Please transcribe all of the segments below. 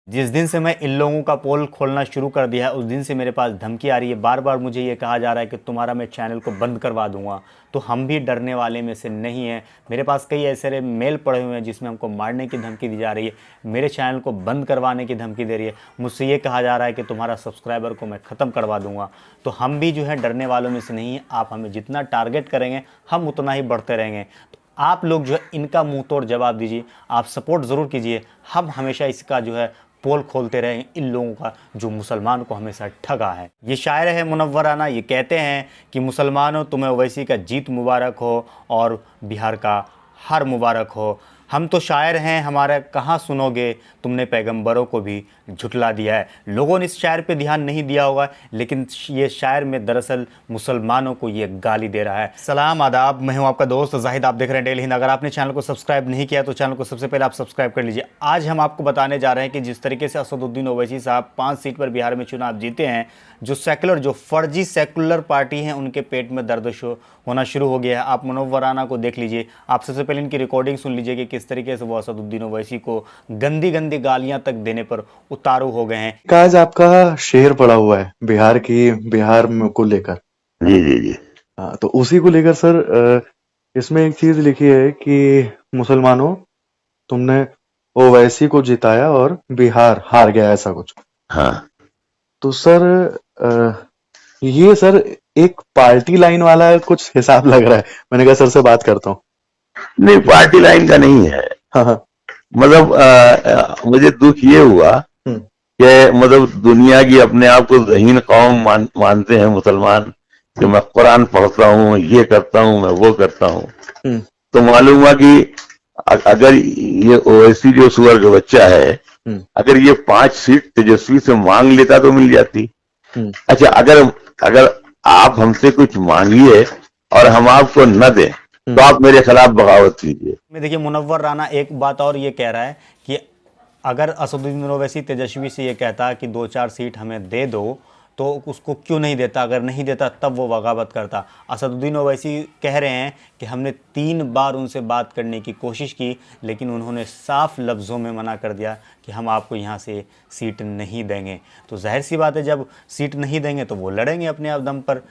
जिस दिन से मैं इन लोगों का पोल खोलना शुरू कर दिया है उस दिन से मेरे पास धमकी आ रही है। बार बार मुझे ये कहा जा रहा है कि तुम्हारा मैं चैनल को बंद करवा दूंगा। तो हम भी डरने वाले में से नहीं हैं। मेरे पास कई ऐसे मेल पड़े हुए हैं जिसमें हमको मारने की धमकी दी जा रही है, मेरे चैनल को बंद करवाने की धमकी दे रही है। मुझसे ये कहा जा रहा है कि तुम्हारा सब्सक्राइबर को मैं ख़त्म करवा दूंगा। तो हम भी जो है डरने वालों में से नहीं हैं। आप हमें जितना टारगेट करेंगे हम उतना ही बढ़ते रहेंगे। आप लोग जो है इनका मुंह तोड़ जवाब दीजिए, आप सपोर्ट ज़रूर कीजिए। हम हमेशा इसका जो है पोल खोलते रहें इन लोगों का जो मुसलमान को हमेशा ठगा है। ये शायर है मुनव्वर राना, ये कहते हैं कि मुसलमानों तुम्हें ओवैसी का जीत मुबारक हो और बिहार का हार मुबारक हो। हम तो शायर हैं, हमारा कहाँ सुनोगे, तुमने पैगंबरों को भी झुटला दिया है। लोगों ने इस शायर पे ध्यान नहीं दिया होगा, लेकिन ये शायर में दरअसल मुसलमानों को ये गाली दे रहा है। सलाम आदाब, मैं हूं आपका दोस्त जाहिद, आप देख रहे हैं डेली हिंद। अगर आपने चैनल को सब्सक्राइब नहीं किया तो चैनल को सबसे पहले आप सब्सक्राइब कर लीजिए। आज हम आपको बताने जा रहे हैं कि जिस तरीके से असदुद्दीन ओवैसी साहब 5 सीट पर बिहार में चुनाव जीते हैं, जो सेकुलर, जो फर्जी सेकुलर पार्टी हैं, उनके पेट में दर्द होना शुरू हो गया है। आप मुनव्वर राना को देख लीजिए, आप सबसे पहले इनकी रिकॉर्डिंग सुन लीजिए कि किस तरीके से वो असदुद्दीन ओवैसी को गंदी गंदी गालियां तक देने पर उतारू हो गए हैं। आज आपका शेर पड़ा हुआ है बिहार को लेकर। जी जी जी। हाँ, तो उसी को लेकर सर, इसमें एक चीज लिखी है कि मुसलमानों, तुमने ओवैसी को जिताया और बिहार हार गया, ऐसा कुछ। हाँ, तो सर, ये सर एक पार्टी लाइन वाला कुछ हिसाब लग रहा है। मैंने कहा सर से बात करता हूँ। नहीं पार्टी लाइन का नहीं है। हाँ हाँ। मतलब मुझे दुख ये हुआ कि मतलब दुनिया की अपने आप को ज़हीन कौम मानते हैं मुसलमान, कि मैं कुरान पढ़ता हूँ, ये करता हूँ, मैं वो करता हूँ। तो मालूम हुआ कि अगर ये ओवैसी जो सुअर का बच्चा है, अगर ये 5 सीट तेजस्वी से मांग लेता तो मिल जाती। अच्छा, अगर अगर आप हमसे कुछ मांगिए और हम आपको न दें तो आप मेरे खिलाफ बगावत कीजिए। में देखिए, मुनव्वर राना एक बात और ये कह रहा है कि अगर असदुद्दीन ओवैसी तेजस्वी से ये कहता कि 2-4 सीट हमें दे दो, तो उसको क्यों नहीं देता? अगर नहीं देता तब वो बगावत करता। असदुद्दीन ओवैसी कह रहे हैं कि हमने 3 बार उनसे बात करने की कोशिश की, लेकिन उन्होंने साफ लफ्ज़ों में मना कर दिया कि हम आपको यहाँ से सीट नहीं देंगे। तो जाहिर सी बात है, जब सीट नहीं देंगे तो वो लड़ेंगे अपने आप दम पर।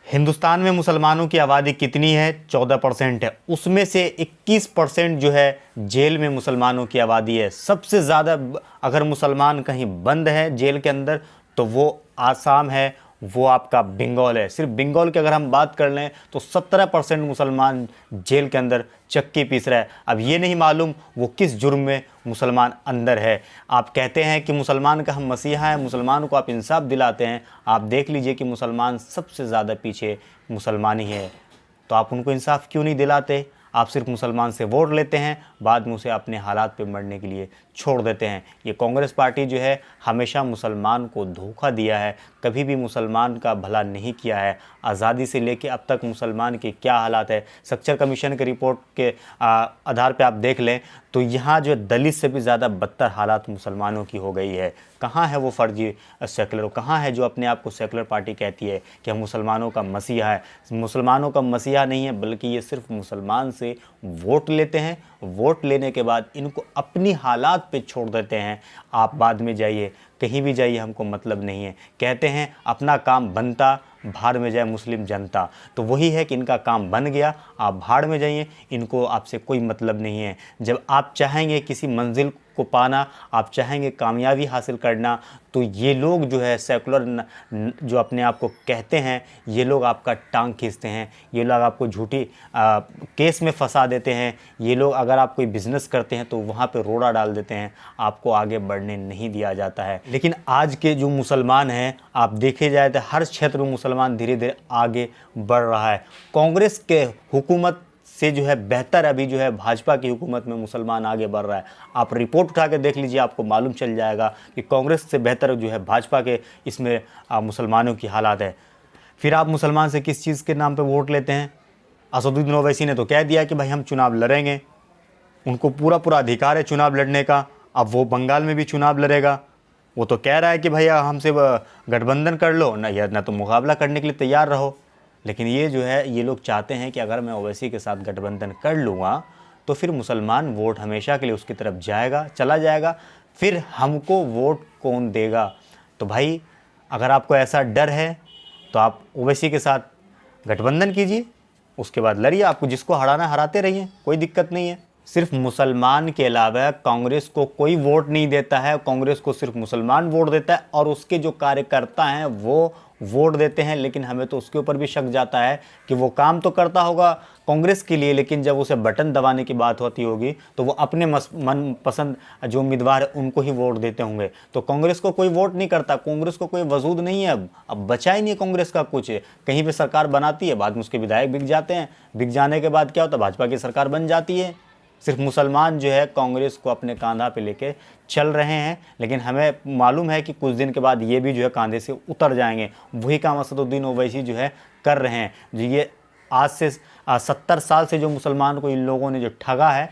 हिंदुस्तान में मुसलमानों की आबादी कितनी है? 14% है। उसमें से 21% जो है जेल में मुसलमानों की आबादी है। सबसे ज़्यादा अगर मुसलमान कहीं बंद है जेल के अंदर तो वो आसाम है, वो आपका बंगाल है। सिर्फ बंगाल की अगर हम बात कर लें तो 17% मुसलमान जेल के अंदर चक्की पीस रहा है। अब ये नहीं मालूम वो किस जुर्म में मुसलमान अंदर है। आप कहते हैं कि मुसलमान का हम मसीहा हैं, मुसलमान को आप इंसाफ दिलाते हैं। आप देख लीजिए कि मुसलमान सबसे ज़्यादा पीछे मुसलमान ही है, तो आप उनको इंसाफ क्यों नहीं दिलाते? आप सिर्फ मुसलमान से वोट लेते हैं, बाद में उसे अपने हालात पे मरने के लिए छोड़ देते हैं। ये कांग्रेस पार्टी जो है हमेशा मुसलमान को धोखा दिया है, कभी भी मुसलमान का भला नहीं किया है। आज़ादी से लेके अब तक मुसलमान के क्या हालात है, सक्चर कमीशन के रिपोर्ट के आधार पे आप देख लें तो यहाँ जो दलित से भी ज़्यादा बदतर हालात मुसलमानों की हो गई है। कहाँ है वो फर्जी सेकुलर? कहाँ है जो अपने आप को सेकुलर पार्टी कहती है कि हम मुसलमानों का मसीहा है? मुसलमानों का मसीहा नहीं है, बल्कि ये सिर्फ मुसलमान से वोट लेते हैं। वोट लेने के बाद इनको अपनी हालात पे छोड़ देते हैं। आप बाद में जाइए, कहीं भी जाइए, हमको मतलब नहीं है। कहते हैं अपना काम बनता, भाड़ में जाए मुस्लिम जनता। तो वही है कि इनका काम बन गया, आप भाड़ में जाइए, इनको आपसे कोई मतलब नहीं है। जब आप चाहेंगे किसी मंजिल को पाना, आप चाहेंगे कामयाबी हासिल करना, तो ये लोग जो है सेकुलर जो अपने आप को कहते हैं, ये लोग आपका टांग खींचते हैं। ये लोग आपको झूठी केस में फंसा देते हैं। ये लोग अगर आप कोई बिज़नेस करते हैं तो वहाँ पे रोड़ा डाल देते हैं, आपको आगे बढ़ने नहीं दिया जाता है। लेकिन आज के जो मुसलमान हैं, आप देखे जाए तो हर क्षेत्र में मुसलमान धीरे धीरे आगे बढ़ रहा है। कांग्रेस के हुकूमत से जो है बेहतर अभी जो है भाजपा की हुकूमत में मुसलमान आगे बढ़ रहा है। आप रिपोर्ट उठा के देख लीजिए, आपको मालूम चल जाएगा कि कांग्रेस से बेहतर जो है भाजपा के इसमें मुसलमानों की हालात है। फिर आप मुसलमान से किस चीज़ के नाम पे वोट लेते हैं? असदुद्दीन ओवैसी ने तो कह दिया कि भाई हम चुनाव लड़ेंगे, उनको पूरा पूरा अधिकार है चुनाव लड़ने का। अब वो बंगाल में भी चुनाव लड़ेगा। वो तो कह रहा है कि भैया हमसे गठबंधन कर लो ना, या ना तो मुकाबला करने के लिए तैयार रहो। लेकिन ये जो है, ये लोग चाहते हैं कि अगर मैं ओवैसी के साथ गठबंधन कर लूँगा तो फिर मुसलमान वोट हमेशा के लिए उसकी तरफ जाएगा, चला जाएगा। फिर हमको वोट कौन देगा? तो भाई अगर आपको ऐसा डर है तो आप ओवैसी के साथ गठबंधन कीजिए, उसके बाद लड़िए, आपको जिसको हराना हराते रहिए, कोई दिक्कत नहीं है। सिर्फ मुसलमान के अलावा कांग्रेस को कोई वोट नहीं देता है, कांग्रेस को सिर्फ मुसलमान वोट देता है और उसके जो कार्यकर्ता हैं वो वोट देते हैं। लेकिन हमें तो उसके ऊपर भी शक जाता है कि वो काम तो करता होगा कांग्रेस के लिए, लेकिन जब उसे बटन दबाने की बात होती होगी तो वो अपने मन पसंद जो उम्मीदवार है उनको ही वोट देते होंगे। तो कांग्रेस को कोई वोट नहीं करता, कांग्रेस को कोई वजूद नहीं है, अब बचा ही नहीं कांग्रेस का कुछ। कहीं पे सरकार बनाती है, बाद में उसके विधायक बिक जाते हैं, बिक जाने के बाद क्या होता है, भाजपा की सरकार बन जाती है। सिर्फ मुसलमान जो है कांग्रेस को अपने कंधा पे लेके चल रहे हैं, लेकिन हमें मालूम है कि कुछ दिन के बाद ये भी जो है कंधे से उतर जाएंगे। वही काम असदुद्दीन ओवैसी जो है कर रहे हैं। जो ये आज से 70 साल से जो मुसलमान को इन लोगों ने जो ठगा है,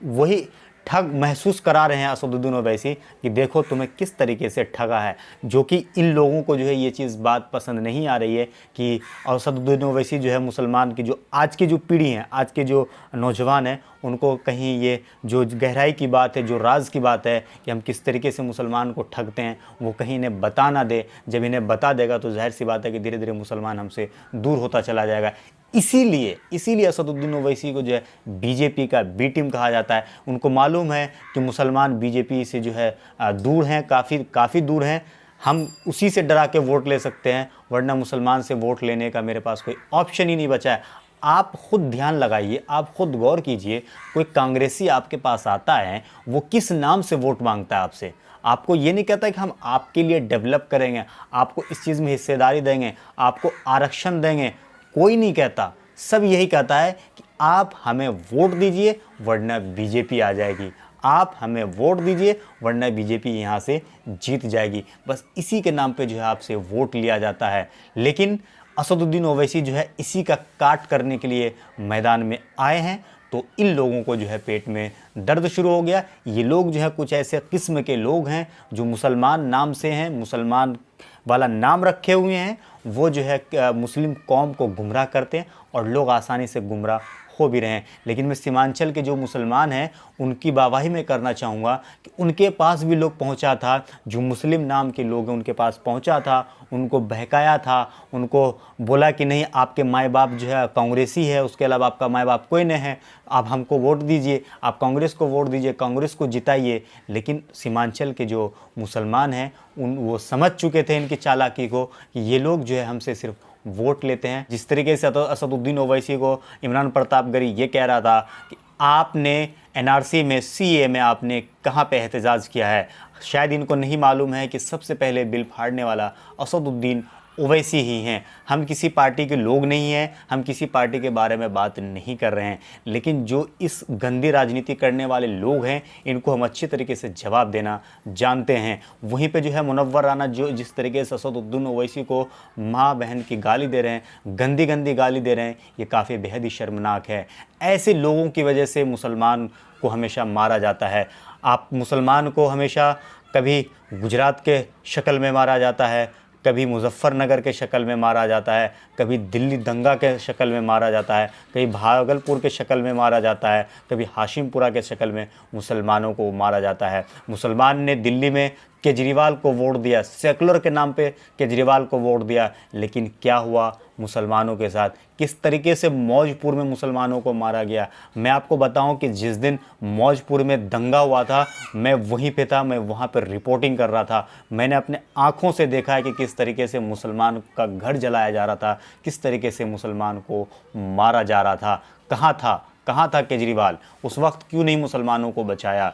वही ठग महसूस करा रहे हैं असदुद्दीन ओवैसी कि देखो तुम्हें किस तरीके से ठगा है। जो कि इन लोगों को जो है ये चीज़ बात पसंद नहीं आ रही है कि असदुद्दीन ओवैसी जो है मुसलमान की जो आज की जो पीढ़ी है, आज के जो नौजवान हैं, उनको कहीं ये जो गहराई की बात है, जो राज की बात है कि हम किस तरीके से मुसलमान को ठगते हैं, वो कहीं इन्हें बता ना दे। जब इन्हें बता देगा तो जाहिर सी बात है कि धीरे धीरे मुसलमान हमसे दूर होता चला जाएगा। इसीलिए असदुद्दीन ओवैसी को जो है बीजेपी का बी टीम कहा जाता है। उनको मालूम है कि मुसलमान बीजेपी से जो है दूर हैं, काफ़ी दूर हैं, हम उसी से डरा के वोट ले सकते हैं, वरना मुसलमान से वोट लेने का मेरे पास कोई ऑप्शन ही नहीं बचा है। आप खुद ध्यान लगाइए, आप खुद गौर कीजिए, कोई कांग्रेसी आपके पास आता है, वो किस नाम से वोट मांगता है आपसे? आपको ये नहीं कहता कि हम आपके लिए डेवलप करेंगे, आपको इस चीज़ में हिस्सेदारी देंगे, आपको आरक्षण देंगे। कोई नहीं कहता, सब यही कहता है कि आप हमें वोट दीजिए वरना बीजेपी आ जाएगी, आप हमें वोट दीजिए वरना बीजेपी यहाँ से जीत जाएगी। बस इसी के नाम पे जो है आपसे वोट लिया जाता है। लेकिन असदुद्दीन ओवैसी जो है इसी का काट करने के लिए मैदान में आए हैं, तो इन लोगों को जो है पेट में दर्द शुरू हो गया। ये लोग जो है कुछ ऐसे किस्म के लोग हैं जो मुसलमान नाम से हैं, मुसलमान वाला नाम रखे हुए हैं, वो जो है मुस्लिम कौम को गुमराह करते हैं और लोग आसानी से गुमराह हो भी रहे हैं। लेकिन मैं सीमांचल के जो मुसलमान हैं उनकी वाहवाही में करना चाहूँगा कि उनके पास भी लोग पहुँचा था, जो मुस्लिम नाम के लोग हैं उनके पास पहुँचा था, उनको बहकाया था, उनको बोला कि नहीं आपके माँ बाप जो है कांग्रेसी है, उसके अलावा आपका माँ बाप कोई नहीं है, आप हमको वोट दीजिए, आप कांग्रेस को वोट दीजिए, कांग्रेस को जिताइए। लेकिन सीमांचल के जो मुसलमान हैं वो समझ चुके थे इनकी चालाकी को कि ये लोग जो है हमसे सिर्फ वोट लेते हैं। जिस तरीके से असदुद्दीन ओवैसी को इमरान प्रतापगढ़ी ये कह रहा था कि आपने एनआरसी में, सीए में आपने कहाँ पे एहतजाज किया है, शायद इनको नहीं मालूम है कि सबसे पहले बिल फाड़ने वाला असदुद्दीन ओवैसी ही हैं। हम किसी पार्टी के लोग नहीं हैं, हम किसी पार्टी के बारे में बात नहीं कर रहे हैं, लेकिन जो इस गंदी राजनीति करने वाले लोग हैं इनको हम अच्छी तरीके से जवाब देना जानते हैं। वहीं पे जो है मुनव्वर राना जो जिस तरीके से असदुद्दीन ओवैसी को माँ बहन की गाली दे रहे हैं, गंदी गंदी गाली दे रहे हैं, ये काफ़ी बेहद ही शर्मनाक है। ऐसे लोगों की वजह से मुसलमान को हमेशा मारा जाता है। आप मुसलमान को हमेशा कभी गुजरात के शक्ल में मारा जाता है, कभी मुजफ्फरनगर के शक्ल में मारा जाता है, कभी दिल्ली दंगा के शक्ल में मारा जाता है, कभी भागलपुर के शक्ल में मारा जाता है, कभी हाशिमपुरा के शक्ल में मुसलमानों को मारा जाता है। मुसलमान ने दिल्ली में केजरीवाल को वोट दिया, सेकुलर के नाम पे केजरीवाल को वोट दिया, लेकिन क्या हुआ मुसलमानों के साथ? किस तरीके से मौजपुर में मुसलमानों को मारा गया। मैं आपको बताऊं कि जिस दिन मौजपुर में दंगा हुआ था मैं वहीं पे था, मैं वहां पर रिपोर्टिंग कर रहा था। मैंने अपने आंखों से देखा है कि किस तरीके से मुसलमान का घर जलाया जा रहा था, किस तरीके से मुसलमान को मारा जा रहा था। कहाँ था केजरीवाल? उस वक्त क्यों नहीं मुसलमानों को बचाया?